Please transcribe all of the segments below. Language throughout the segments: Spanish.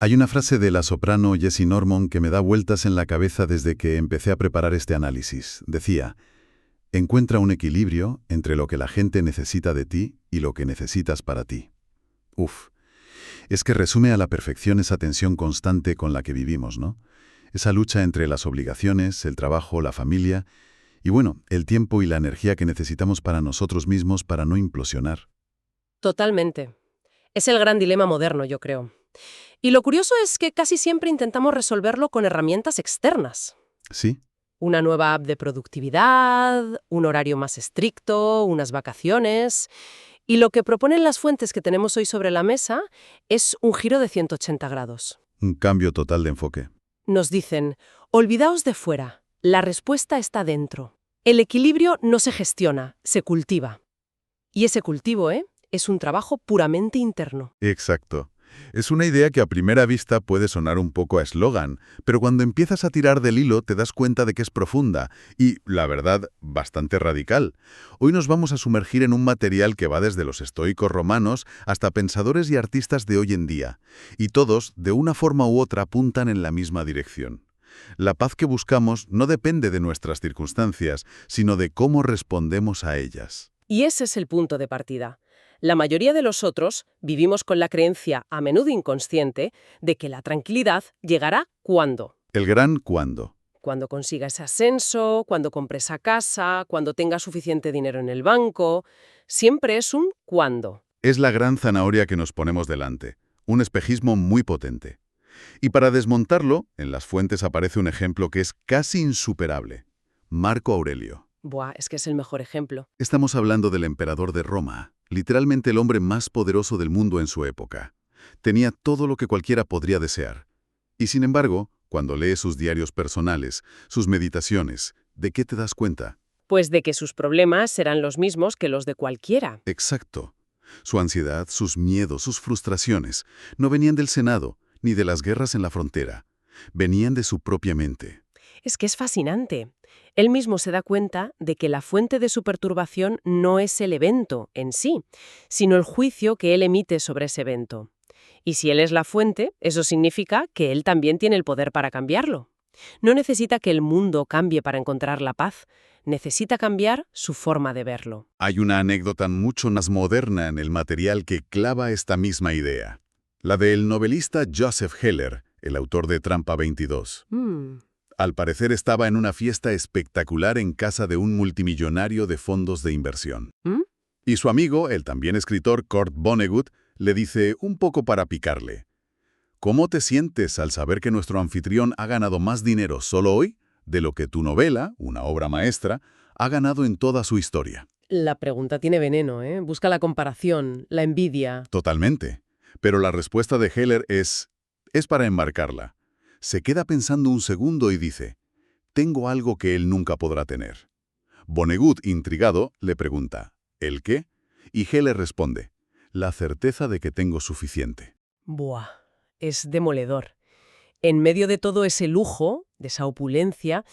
Hay una frase de la soprano Jessie Norman que me da vueltas en la cabeza desde que empecé a preparar este análisis. Decía, encuentra un equilibrio entre lo que la gente necesita de ti y lo que necesitas para ti. Uf, es que resume a la perfección esa tensión constante con la que vivimos, ¿no? Esa lucha entre las obligaciones, el trabajo, la familia y, bueno, el tiempo y la energía que necesitamos para nosotros mismos para no implosionar. Totalmente. Es el gran dilema moderno, yo creo. Y lo curioso es que casi siempre intentamos resolverlo con herramientas externas. ¿Sí? Una nueva app de productividad, un horario más estricto, unas vacaciones. Y lo que proponen las fuentes que tenemos hoy sobre la mesa es un giro de 180 grados. Un cambio total de enfoque. Nos dicen, olvidaos de fuera, la respuesta está dentro. El equilibrio no se gestiona, se cultiva. Y ese cultivo, es un trabajo puramente interno. Exacto. Es una idea que a primera vista puede sonar un poco a eslogan, pero cuando empiezas a tirar del hilo te das cuenta de que es profunda y, la verdad, bastante radical. Hoy nos vamos a sumergir en un material que va desde los estoicos romanos hasta pensadores y artistas de hoy en día, y todos, de una forma u otra, apuntan en la misma dirección. La paz que buscamos no depende de nuestras circunstancias, sino de cómo respondemos a ellas. Y ese es el punto de partida. La mayoría de nosotros vivimos con la creencia, a menudo inconsciente, de que la tranquilidad llegará ¿cuándo? El gran cuándo. Cuando consiga ese ascenso, cuando compre esa casa, cuando tenga suficiente dinero en el banco. Siempre es un ¿cuándo? Es la gran zanahoria que nos ponemos delante, un espejismo muy potente. Y para desmontarlo, en las fuentes aparece un ejemplo que es casi insuperable. Marco Aurelio. Buah, es que es el mejor ejemplo. Estamos hablando del emperador de Roma, literalmente el hombre más poderoso del mundo en su época. Tenía todo lo que cualquiera podría desear. Y sin embargo, cuando lees sus diarios personales, sus meditaciones, ¿de qué te das cuenta? Pues de que sus problemas serán los mismos que los de cualquiera. Exacto. Su ansiedad, sus miedos, sus frustraciones, no venían del Senado, ni de las guerras en la frontera. Venían de su propia mente. Es que es fascinante. Él mismo se da cuenta de que la fuente de su perturbación no es el evento en sí, sino el juicio que él emite sobre ese evento. Y si él es la fuente, eso significa que él también tiene el poder para cambiarlo. No necesita que el mundo cambie para encontrar la paz, necesita cambiar su forma de verlo. Hay una anécdota mucho más moderna en el material que clava esta misma idea. La del novelista Joseph Heller, el autor de Trampa 22. Al parecer estaba en una fiesta espectacular en casa de un multimillonario de fondos de inversión. Y su amigo, el también escritor Kurt Vonnegut, le dice, un poco para picarle, ¿cómo te sientes al saber que nuestro anfitrión ha ganado más dinero solo hoy de lo que tu novela, una obra maestra, ha ganado en toda su historia? La pregunta tiene veneno, ¿eh? Busca la comparación, la envidia. Totalmente. Pero la respuesta de Heller es para enmarcarla. Se queda pensando un segundo y dice, tengo algo que él nunca podrá tener. Vonnegut, intrigado, le pregunta, ¿el qué? Y Heller responde, la certeza de que tengo suficiente. Buah, es demoledor. En medio de todo ese lujo, de esa opulencia,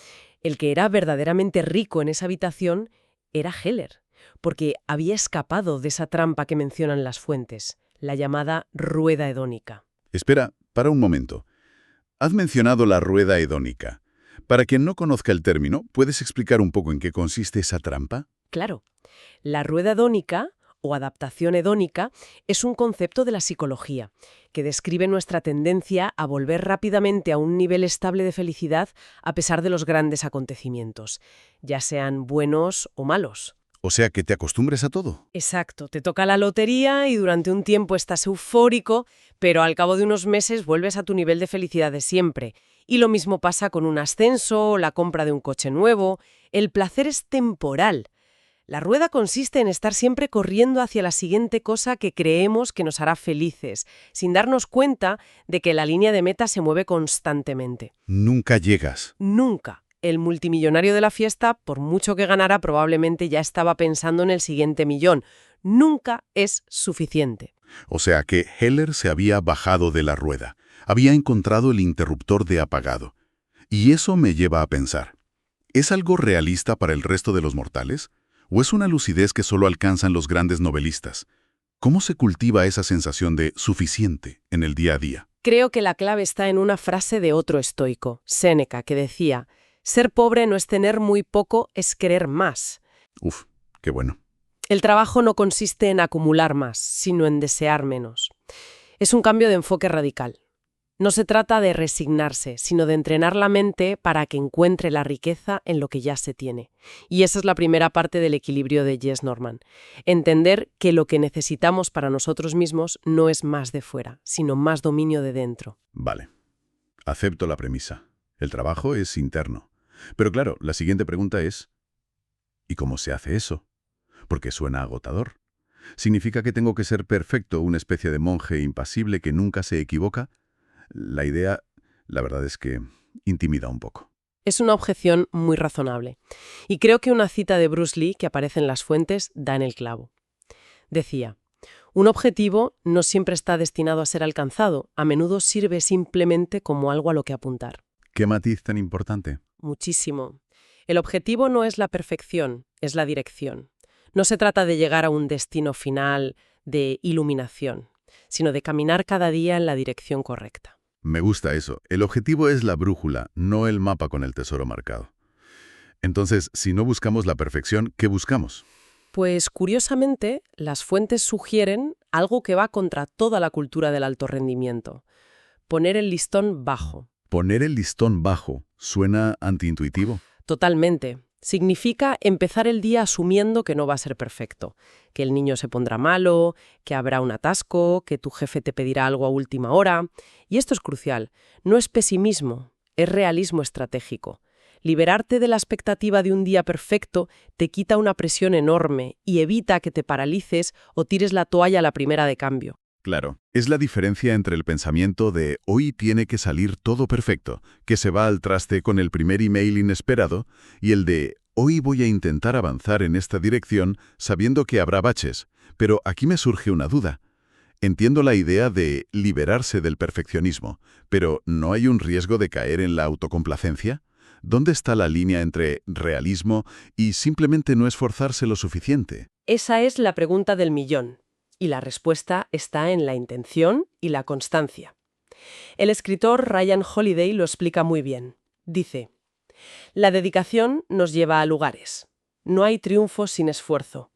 el que era verdaderamente rico en esa habitación era Heller, porque había escapado de esa trampa que mencionan las fuentes, la llamada rueda hedónica. Espera, para un momento. Has mencionado la rueda hedónica. Para quien no conozca el término, ¿puedes explicar un poco en qué consiste esa trampa? Claro, la rueda hedónica o adaptación hedónica es un concepto de la psicología que describe nuestra tendencia a volver rápidamente a un nivel estable de felicidad a pesar de los grandes acontecimientos, ya sean buenos o malos. O sea, que te acostumbres a todo. Exacto, te toca la lotería y durante un tiempo estás eufórico, pero al cabo de unos meses vuelves a tu nivel de felicidad de siempre. Y lo mismo pasa con un ascenso, la compra de un coche nuevo. El placer es temporal. La rueda consiste en estar siempre corriendo hacia la siguiente cosa que creemos que nos hará felices, sin darnos cuenta de que la línea de meta se mueve constantemente. Nunca llegas. Nunca. El multimillonario de la fiesta, por mucho que ganara, probablemente ya estaba pensando en el siguiente millón. Nunca es suficiente. O sea que Heller se había bajado de la rueda. Había encontrado el interruptor de apagado. Y eso me lleva a pensar, ¿es algo realista para el resto de los mortales? ¿O es una lucidez que solo alcanzan los grandes novelistas? ¿Cómo se cultiva esa sensación de suficiente en el día a día? Creo que la clave está en una frase de otro estoico, Séneca, que decía: ser pobre no es tener muy poco, es querer más. Uf, qué bueno. El trabajo no consiste en acumular más, sino en desear menos. Es un cambio de enfoque radical. No se trata de resignarse, sino de entrenar la mente para que encuentre la riqueza en lo que ya se tiene. Y esa es la primera parte del equilibrio de Jess Norman. Entender que lo que necesitamos para nosotros mismos no es más de fuera, sino más dominio de dentro. Vale. Acepto la premisa. El trabajo es interno. Pero claro, la siguiente pregunta es: ¿y cómo se hace eso? Porque suena agotador. ¿Significa que tengo que ser perfecto, una especie de monje impasible que nunca se equivoca? La idea, la verdad es que intimida un poco. Es una objeción muy razonable. Y creo que una cita de Bruce Lee que aparece en las fuentes da en el clavo. Decía: un objetivo no siempre está destinado a ser alcanzado, a menudo sirve simplemente como algo a lo que apuntar. ¿Qué matiz tan importante? Muchísimo. El objetivo no es la perfección, es la dirección. No se trata de llegar a un destino final de iluminación, sino de caminar cada día en la dirección correcta. Me gusta eso. El objetivo es la brújula, no el mapa con el tesoro marcado. Entonces, si no buscamos la perfección, ¿qué buscamos? Pues, curiosamente, las fuentes sugieren algo que va contra toda la cultura del alto rendimiento: poner el listón bajo. Poner el listón bajo suena antiintuitivo. Totalmente. Significa empezar el día asumiendo que no va a ser perfecto, que el niño se pondrá malo, que habrá un atasco, que tu jefe te pedirá algo a última hora. Y esto es crucial. No es pesimismo, es realismo estratégico. Liberarte de la expectativa de un día perfecto te quita una presión enorme y evita que te paralices o tires la toalla a la primera de cambio. Claro, es la diferencia entre el pensamiento de hoy tiene que salir todo perfecto, que se va al traste con el primer email inesperado, y el de hoy voy a intentar avanzar en esta dirección sabiendo que habrá baches. Pero aquí me surge una duda. Entiendo la idea de liberarse del perfeccionismo, pero ¿no hay un riesgo de caer en la autocomplacencia? ¿Dónde está la línea entre realismo y simplemente no esforzarse lo suficiente? Esa es la pregunta del millón. Y la respuesta está en la intención y la constancia. El escritor Ryan Holiday lo explica muy bien. Dice: la dedicación nos lleva a lugares. No hay triunfo sin esfuerzo.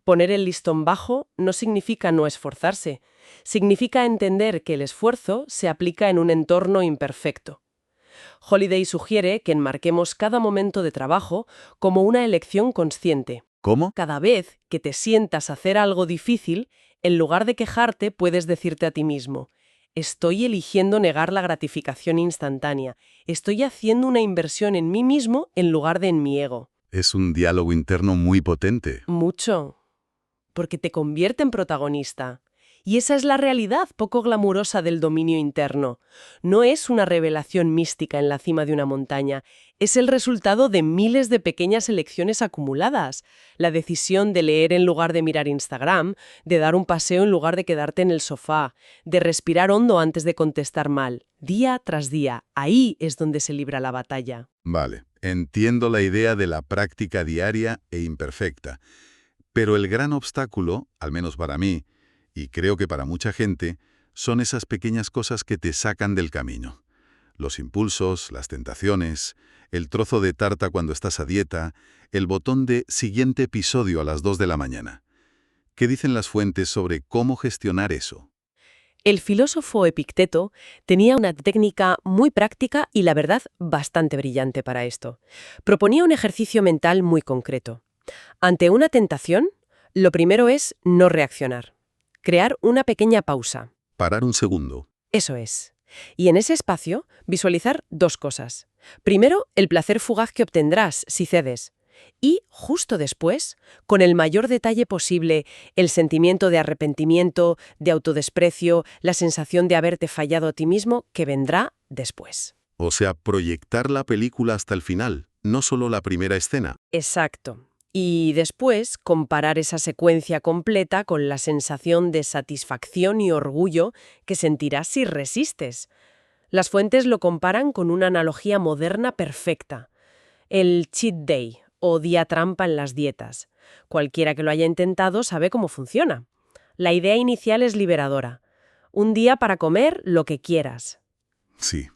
Poner el listón bajo no significa no esforzarse, significa entender que el esfuerzo se aplica en un entorno imperfecto. Holiday sugiere que enmarquemos cada momento de trabajo como una elección consciente. ¿Cómo? Cada vez que te sientas a hacer algo difícil, en lugar de quejarte, puedes decirte a ti mismo: estoy eligiendo negar la gratificación instantánea. Estoy haciendo una inversión en mí mismo en lugar de en mi ego. Es un diálogo interno muy potente. Mucho. Porque te convierte en protagonista. Y esa es la realidad poco glamurosa del dominio interno. No es una revelación mística en la cima de una montaña. Es el resultado de miles de pequeñas elecciones acumuladas. La decisión de leer en lugar de mirar Instagram, de dar un paseo en lugar de quedarte en el sofá, de respirar hondo antes de contestar mal. Día tras día, ahí es donde se libra la batalla. Vale, entiendo la idea de la práctica diaria e imperfecta. Pero el gran obstáculo, al menos para mí, y creo que para mucha gente, son esas pequeñas cosas que te sacan del camino. Los impulsos, las tentaciones, el trozo de tarta cuando estás a dieta, el botón de siguiente episodio a las 2 de la mañana. ¿Qué dicen las fuentes sobre cómo gestionar eso? El filósofo Epicteto tenía una técnica muy práctica y, la verdad, bastante brillante para esto. Proponía un ejercicio mental muy concreto. Ante una tentación, lo primero es no reaccionar. Crear una pequeña pausa. Parar un segundo. Eso es. Y en ese espacio, visualizar dos cosas. Primero, el placer fugaz que obtendrás si cedes. Y, justo después, con el mayor detalle posible, el sentimiento de arrepentimiento, de autodesprecio, la sensación de haberte fallado a ti mismo que vendrá después. O sea, proyectar la película hasta el final, no solo la primera escena. Exacto. Y después comparar esa secuencia completa con la sensación de satisfacción y orgullo que sentirás si resistes. Las fuentes lo comparan con una analogía moderna perfecta: el cheat day o día trampa en las dietas. Cualquiera que lo haya intentado sabe cómo funciona. La idea inicial es liberadora. Un día para comer lo que quieras. Sí.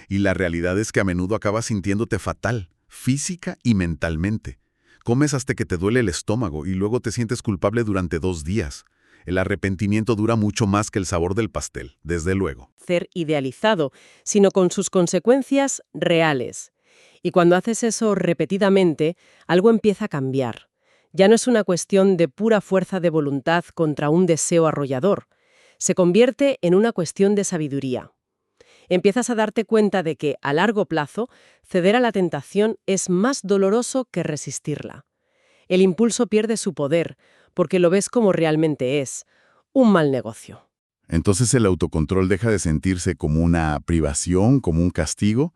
Y la realidad es que a menudo acabas sintiéndote fatal, física y mentalmente. Comes hasta que te duele el estómago y luego te sientes culpable durante 2 días. El arrepentimiento dura mucho más que el sabor del pastel, desde luego. Ser idealizado, sino con sus consecuencias reales. Y cuando haces eso repetidamente, algo empieza a cambiar. Ya no es una cuestión de pura fuerza de voluntad contra un deseo arrollador. Se convierte en una cuestión de sabiduría. Empiezas a darte cuenta de que, a largo plazo, ceder a la tentación es más doloroso que resistirla. El impulso pierde su poder, porque lo ves como realmente es, un mal negocio. Entonces el autocontrol deja de sentirse como una privación, como un castigo,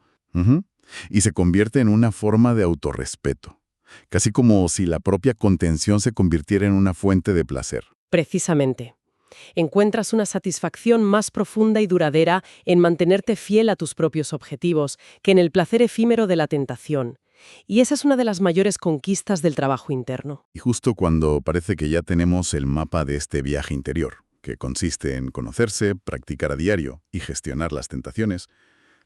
y se convierte en una forma de autorrespeto. Casi como si la propia contención se convirtiera en una fuente de placer. Precisamente. Encuentras una satisfacción más profunda y duradera en mantenerte fiel a tus propios objetivos que en el placer efímero de la tentación. Y esa es una de las mayores conquistas del trabajo interno. Y justo cuando parece que ya tenemos el mapa de este viaje interior, que consiste en conocerse, practicar a diario y gestionar las tentaciones,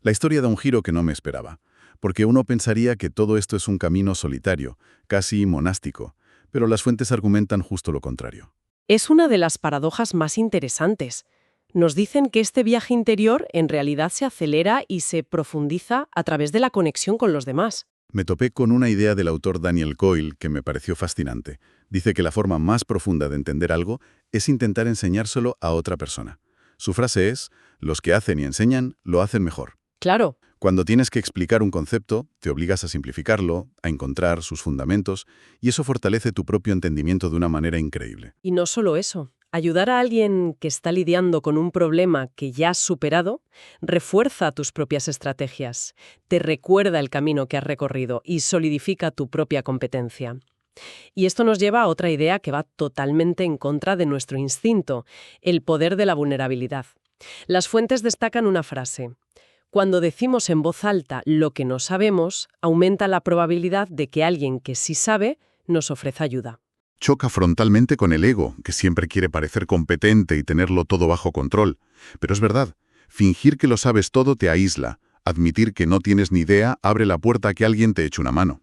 la historia da un giro que no me esperaba, porque uno pensaría que todo esto es un camino solitario, casi monástico, pero las fuentes argumentan justo lo contrario. Es una de las paradojas más interesantes. Nos dicen que este viaje interior en realidad se acelera y se profundiza a través de la conexión con los demás. Me topé con una idea del autor Daniel Coyle que me pareció fascinante. Dice que la forma más profunda de entender algo es intentar enseñárselo a otra persona. Su frase es: los que hacen y enseñan, lo hacen mejor. Claro. Cuando tienes que explicar un concepto, te obligas a simplificarlo, a encontrar sus fundamentos, y eso fortalece tu propio entendimiento de una manera increíble. Y no solo eso. Ayudar a alguien que está lidiando con un problema que ya has superado refuerza tus propias estrategias, te recuerda el camino que has recorrido y solidifica tu propia competencia. Y esto nos lleva a otra idea que va totalmente en contra de nuestro instinto, el poder de la vulnerabilidad. Las fuentes destacan una frase: cuando decimos en voz alta lo que no sabemos, aumenta la probabilidad de que alguien que sí sabe nos ofrezca ayuda. Choca frontalmente con el ego, que siempre quiere parecer competente y tenerlo todo bajo control. Pero es verdad, fingir que lo sabes todo te aísla. Admitir que no tienes ni idea abre la puerta a que alguien te eche una mano.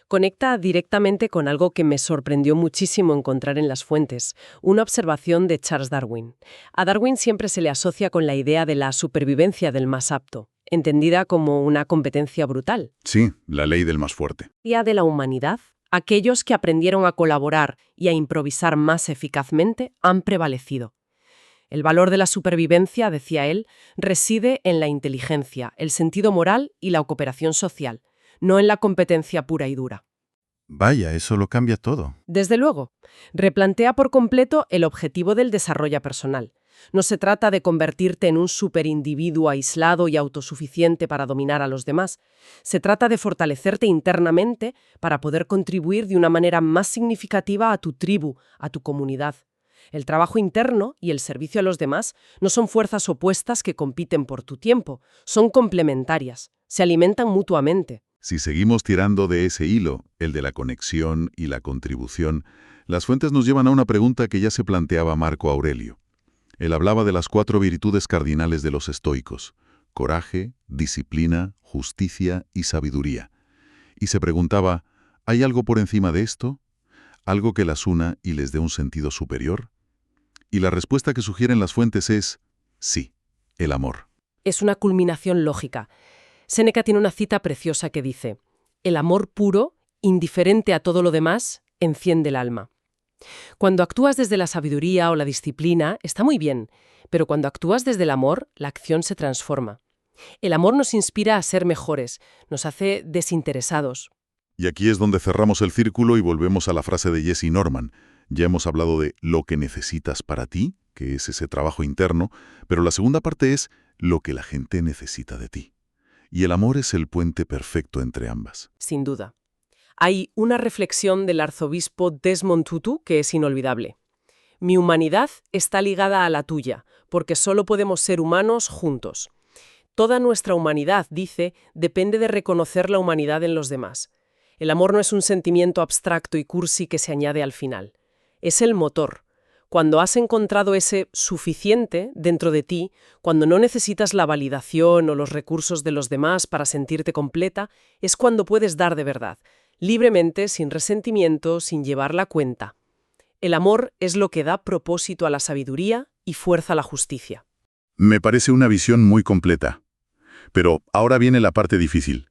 Conecta directamente con algo que me sorprendió muchísimo encontrar en las fuentes, una observación de Charles Darwin. A Darwin siempre se le asocia con la idea de la supervivencia del más apto, entendida como una competencia brutal. Sí, la ley del más fuerte. ¿Y de la humanidad? Aquellos que aprendieron a colaborar y a improvisar más eficazmente han prevalecido. El valor de la supervivencia, decía él, reside en la inteligencia, el sentido moral y la cooperación social, no en la competencia pura y dura. Vaya, eso lo cambia todo. Desde luego, replantea por completo el objetivo del desarrollo personal. No se trata de convertirte en un superindividuo aislado y autosuficiente para dominar a los demás. Se trata de fortalecerte internamente para poder contribuir de una manera más significativa a tu tribu, a tu comunidad. El trabajo interno y el servicio a los demás no son fuerzas opuestas que compiten por tu tiempo, son complementarias, se alimentan mutuamente. Si seguimos tirando de ese hilo, el de la conexión y la contribución, las fuentes nos llevan a una pregunta que ya se planteaba Marco Aurelio. Él hablaba de las 4 virtudes cardinales de los estoicos: coraje, disciplina, justicia y sabiduría. Y se preguntaba, ¿hay algo por encima de esto? ¿Algo que las una y les dé un sentido superior? Y la respuesta que sugieren las fuentes es sí, el amor. Es una culminación lógica. Séneca tiene una cita preciosa que dice: el amor puro, indiferente a todo lo demás, enciende el alma. Cuando actúas desde la sabiduría o la disciplina, está muy bien, pero cuando actúas desde el amor, la acción se transforma. El amor nos inspira a ser mejores, nos hace desinteresados. Y aquí es donde cerramos el círculo y volvemos a la frase de Jesse Norman. Ya hemos hablado de lo que necesitas para ti, que es ese trabajo interno, pero la segunda parte es lo que la gente necesita de ti. Y el amor es el puente perfecto entre ambas. Sin duda. Hay una reflexión del arzobispo Desmond Tutu que es inolvidable. Mi humanidad está ligada a la tuya, porque solo podemos ser humanos juntos. Toda nuestra humanidad, dice, depende de reconocer la humanidad en los demás. El amor no es un sentimiento abstracto y cursi que se añade al final. Es el motor. Cuando has encontrado ese suficiente dentro de ti, cuando no necesitas la validación o los recursos de los demás para sentirte completa, es cuando puedes dar de verdad, libremente, sin resentimiento, sin llevar la cuenta. El amor es lo que da propósito a la sabiduría y fuerza a la justicia. Me parece una visión muy completa. Pero ahora viene la parte difícil.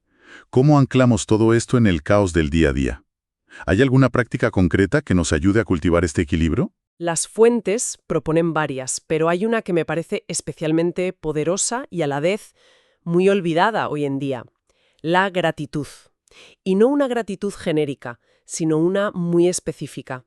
¿Cómo anclamos todo esto en el caos del día a día? ¿Hay alguna práctica concreta que nos ayude a cultivar este equilibrio? Las fuentes proponen varias, pero hay una que me parece especialmente poderosa y a la vez muy olvidada hoy en día: la gratitud. Y no una gratitud genérica, sino una muy específica.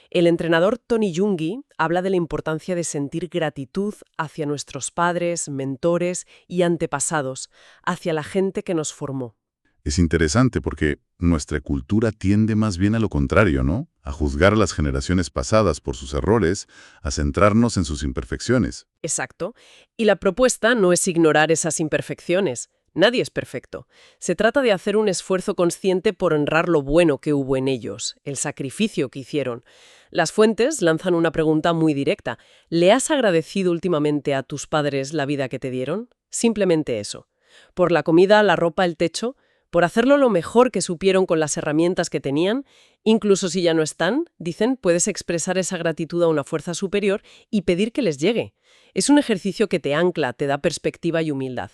El entrenador Tony Jungi habla de la importancia de sentir gratitud hacia nuestros padres, mentores y antepasados, hacia la gente que nos formó. Es interesante porque nuestra cultura tiende más bien a lo contrario, ¿no? A juzgar a las generaciones pasadas por sus errores, a centrarnos en sus imperfecciones. Exacto. Y la propuesta no es ignorar esas imperfecciones. Nadie es perfecto. Se trata de hacer un esfuerzo consciente por honrar lo bueno que hubo en ellos, el sacrificio que hicieron. Las fuentes lanzan una pregunta muy directa. ¿Le has agradecido últimamente a tus padres la vida que te dieron? Simplemente eso. Por la comida, la ropa, el techo, por hacerlo lo mejor que supieron con las herramientas que tenían. Incluso si ya no están, dicen, puedes expresar esa gratitud a una fuerza superior y pedir que les llegue. Es un ejercicio que te ancla, te da perspectiva y humildad.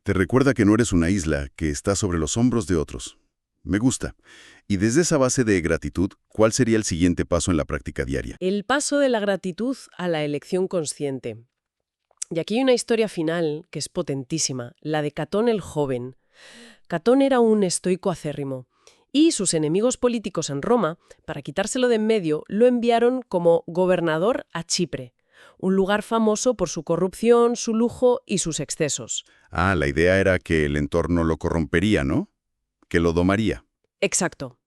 Te recuerda que no eres una isla, que está sobre los hombros de otros. Me gusta. Y desde esa base de gratitud, ¿cuál sería el siguiente paso en la práctica diaria? El paso de la gratitud a la elección consciente. Y aquí hay una historia final que es potentísima, la de Catón el joven. Catón era un estoico acérrimo, y sus enemigos políticos en Roma, para quitárselo de en medio, lo enviaron como gobernador a Chipre, un lugar famoso por su corrupción, su lujo y sus excesos. Ah, la idea era que el entorno lo corrompería, ¿no? Que lo domaría. Exacto.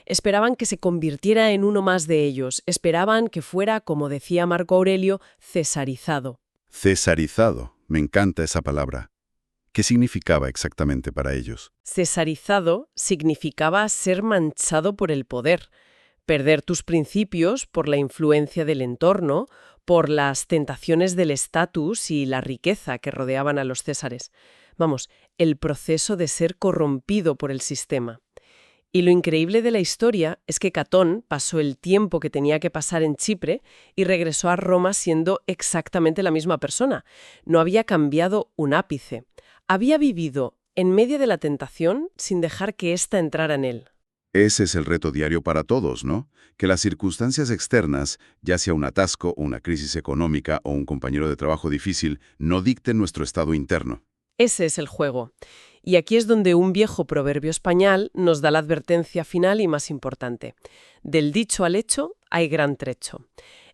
Esperaban que se convirtiera en uno más de ellos, esperaban que fuera, como decía Marco Aurelio, cesarizado. Cesarizado. Me encanta esa palabra. ¿Qué significaba exactamente para ellos? Cesarizado significaba ser manchado por el poder, perder tus principios por la influencia del entorno, por las tentaciones del estatus y la riqueza que rodeaban a los césares. Vamos, el proceso de ser corrompido por el sistema. Y lo increíble de la historia es que Catón pasó el tiempo que tenía que pasar en Chipre y regresó a Roma siendo exactamente la misma persona. No había cambiado un ápice. Había vivido en medio de la tentación sin dejar que ésta entrara en él. Ese es el reto diario para todos, ¿no? Que las circunstancias externas, ya sea un atasco, una crisis económica o un compañero de trabajo difícil, no dicten nuestro estado interno. Ese es el juego. Y aquí es donde un viejo proverbio español nos da la advertencia final y más importante. Del dicho al hecho hay gran trecho.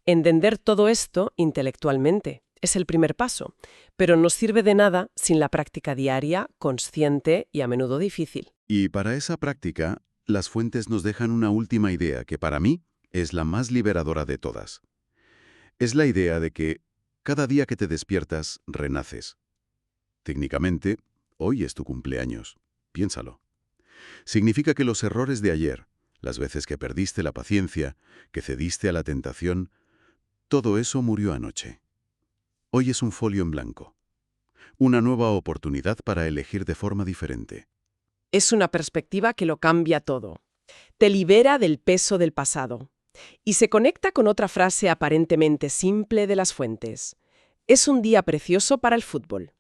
Entender todo esto intelectualmente es el primer paso, pero no sirve de nada sin la práctica diaria, consciente y a menudo difícil. Y para esa práctica, las fuentes nos dejan una última idea que para mí es la más liberadora de todas. Es la idea de que cada día que te despiertas, renaces. Técnicamente, hoy es tu cumpleaños. Piénsalo. Significa que los errores de ayer, las veces que perdiste la paciencia, que cediste a la tentación, todo eso murió anoche. Hoy es un folio en blanco. Una nueva oportunidad para elegir de forma diferente. Es una perspectiva que lo cambia todo. Te libera del peso del pasado. Y se conecta con otra frase aparentemente simple de las fuentes. Es un día precioso para el fútbol.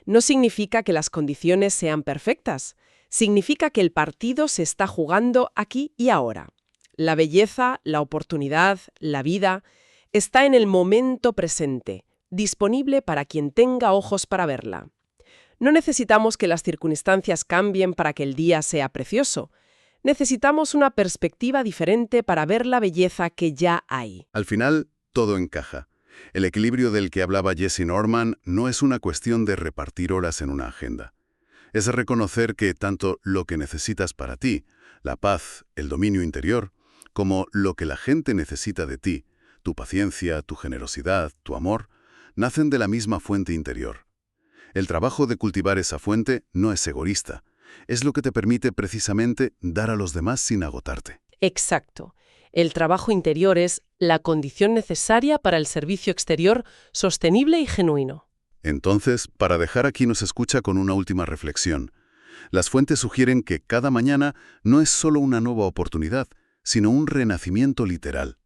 No significa que las condiciones sean perfectas. Significa que el partido se está jugando aquí y ahora. La belleza, la oportunidad, la vida, está en el momento presente, disponible para quien tenga ojos para verla. No necesitamos que las circunstancias cambien para que el día sea precioso. Necesitamos una perspectiva diferente para ver la belleza que ya hay. Al final, todo encaja. El equilibrio del que hablaba Jesse Norman no es una cuestión de repartir horas en una agenda. Es reconocer que tanto lo que necesitas para ti, la paz, el dominio interior, como lo que la gente necesita de ti, tu paciencia, tu generosidad, tu amor, nacen de la misma fuente interior. El trabajo de cultivar esa fuente no es egoísta. Es lo que te permite precisamente dar a los demás sin agotarte. Exacto. El trabajo interior es la condición necesaria para el servicio exterior sostenible y genuino. Entonces, para dejar a quien nos escucha con una última reflexión, las fuentes sugieren que cada mañana no es solo una nueva oportunidad, sino un renacimiento literal.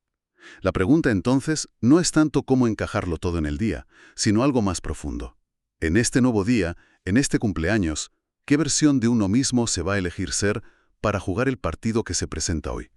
La pregunta entonces no es tanto cómo encajarlo todo en el día, sino algo más profundo. En este nuevo día, en este cumpleaños, ¿qué versión de uno mismo se va a elegir ser para jugar el partido que se presenta hoy?